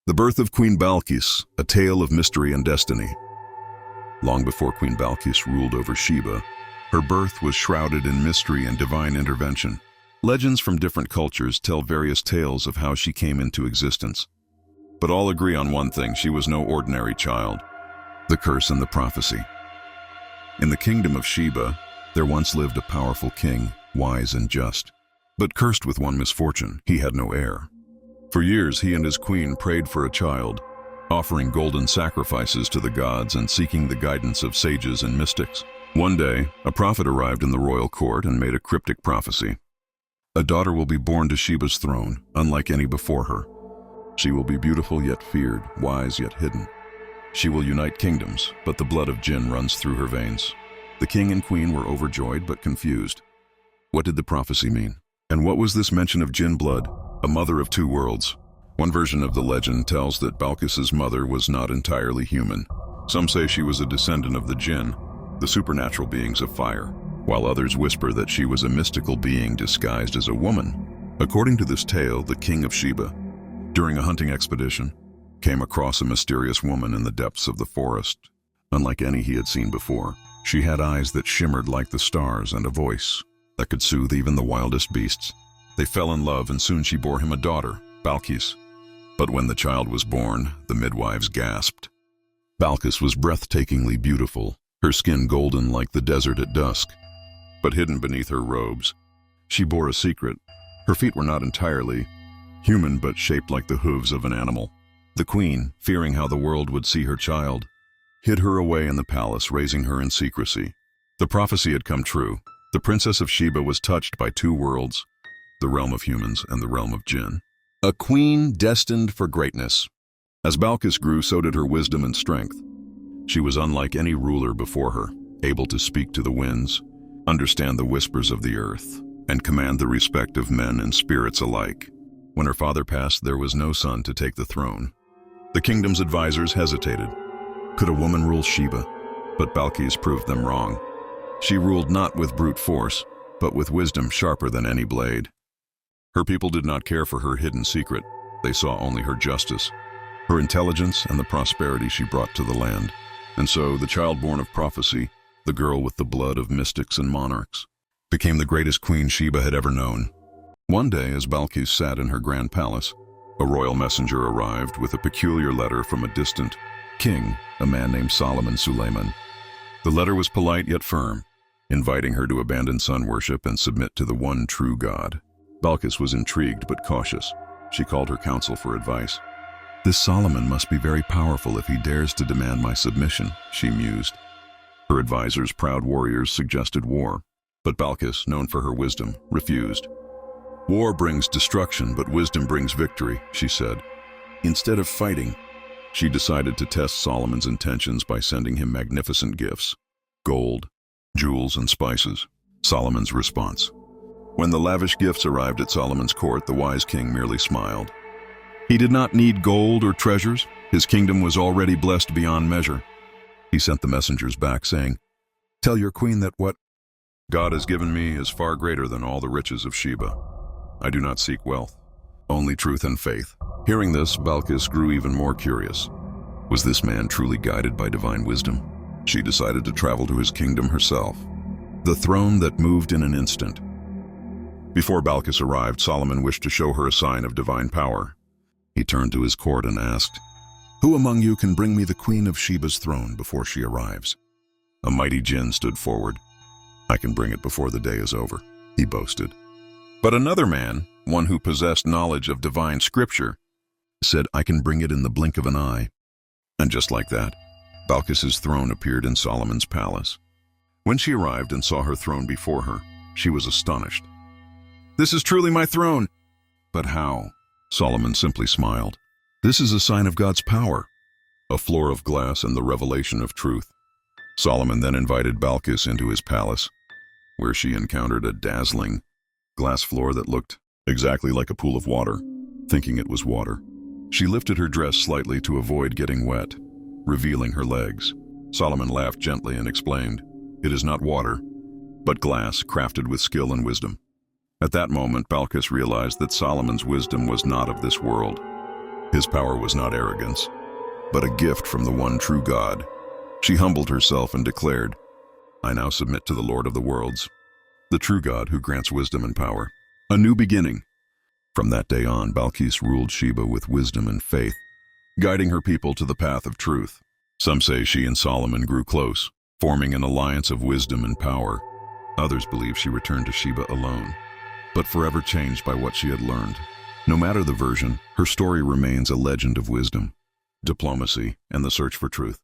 The birth of Queen Balqis, a tale of mystery and destiny. Long before Queen Balqis ruled over Sheba, her birth was shrouded in mystery and divine intervention. Legends from different cultures tell various tales of how she came into existence. But all agree on one thing: she was no ordinary child. The curse and the prophecy. In the kingdom of Sheba, there once lived a powerful king, wise and just, but cursed with one misfortune: he had no heir. For years, he and his queen prayed for a child, offering golden sacrifices to the gods and seeking the guidance of sages and mystics. One day, a prophet arrived in the royal court and made a cryptic prophecy. A daughter will be born to Sheba's throne, unlike any before her. She will be beautiful yet feared, wise yet hidden. She will unite kingdoms, but the blood of jinn runs through her veins. The king and queen were overjoyed but confused. What did the prophecy mean? And what was this mention of jinn blood, a mother of two worlds? One version of the legend tells that Balqis's mother was not entirely human. Some say she was a descendant of the jinn, the supernatural beings of fire, while others whisper that she was a mystical being disguised as a woman. According to this tale, the king of Sheba, during a hunting expedition, came across a mysterious woman in the depths of the forest. Unlike any he had seen before, she had eyes that shimmered like the stars and a voice that could soothe even the wildest beasts. They fell in love, and soon she bore him a daughter, Balqis. But when the child was born, the midwives gasped. Balqis was breathtakingly beautiful, her skin golden like the desert at dusk. But hidden beneath her robes, she bore a secret. Her feet were not entirely human, but shaped like the hooves of an animal. The queen, fearing how the world would see her child, hid her away in the palace, raising her in secrecy. The prophecy had come true. The princess of Sheba was touched by two worlds, the realm of humans and the realm of jinn. A queen destined for greatness. As Balqis grew, so did her wisdom and strength. She was unlike any ruler before her, able to speak to the winds, understand the whispers of the earth, and command the respect of men and spirits alike. When her father passed, there was no son to take the throne. The kingdom's advisors hesitated. Could a woman rule Sheba? But Balqis proved them wrong. She ruled not with brute force, but with wisdom sharper than any blade. Her people did not care for her hidden secret. They saw only her justice, her intelligence, and the prosperity she brought to the land. And so, the child born of prophecy, the girl with the blood of mystics and monarchs, became the greatest queen Sheba had ever known. One day, as Balqis sat in her grand palace, a royal messenger arrived with a peculiar letter from a distant king, a man named Suleiman. The letter was polite yet firm, inviting her to abandon sun worship and submit to the one true God. Balqis was intrigued but cautious. She called her council for advice. This Solomon must be very powerful if he dares to demand my submission, she mused. Her advisors, proud warriors, suggested war, but Balqis, known for her wisdom, refused. War brings destruction, but wisdom brings victory, she said. Instead of fighting, she decided to test Solomon's intentions by sending him magnificent gifts: gold, jewels, and spices. Solomon's response. When the lavish gifts arrived at Solomon's court, the wise king merely smiled. He did not need gold or treasures. His kingdom was already blessed beyond measure. He sent the messengers back, saying, "Tell your queen that what God has given me is far greater than all the riches of Sheba. I do not seek wealth, only truth and faith." Hearing this, Balqis grew even more curious. Was this man truly guided by divine wisdom? She decided to travel to his kingdom herself, the throne that moved in an instant. Before Balqis arrived, Solomon wished to show her a sign of divine power. He turned to his court and asked, "Who among you can bring me the queen of Sheba's throne before she arrives?" A mighty jinn stood forward. "I can bring it before the day is over," he boasted. But another man, one who possessed knowledge of divine scripture, said, "I can bring it in the blink of an eye." And just like that, Balqis's throne appeared in Solomon's palace. When she arrived and saw her throne before her, she was astonished. "This is truly my throne!" "But how?" Solomon simply smiled. "This is a sign of God's power, a floor of glass and the revelation of truth." Solomon then invited Balqis into his palace, where she encountered a dazzling glass floor that looked exactly like a pool of water. Thinking it was water, she lifted her dress slightly to avoid getting wet, revealing her legs. Solomon laughed gently and explained, "It is not water, but glass crafted with skill and wisdom." At that moment, Balqis realized that Solomon's wisdom was not of this world. His power was not arrogance, but a gift from the one true God. She humbled herself and declared, "I now submit to the Lord of the worlds, the true God who grants wisdom and power." A new beginning. From that day on, Balqis ruled Sheba with wisdom and faith, guiding her people to the path of truth. Some say she and Solomon grew close, forming an alliance of wisdom and power. Others believe she returned to Sheba alone, but forever changed by what she had learned. No matter the version, her story remains a legend of wisdom, diplomacy, and the search for truth.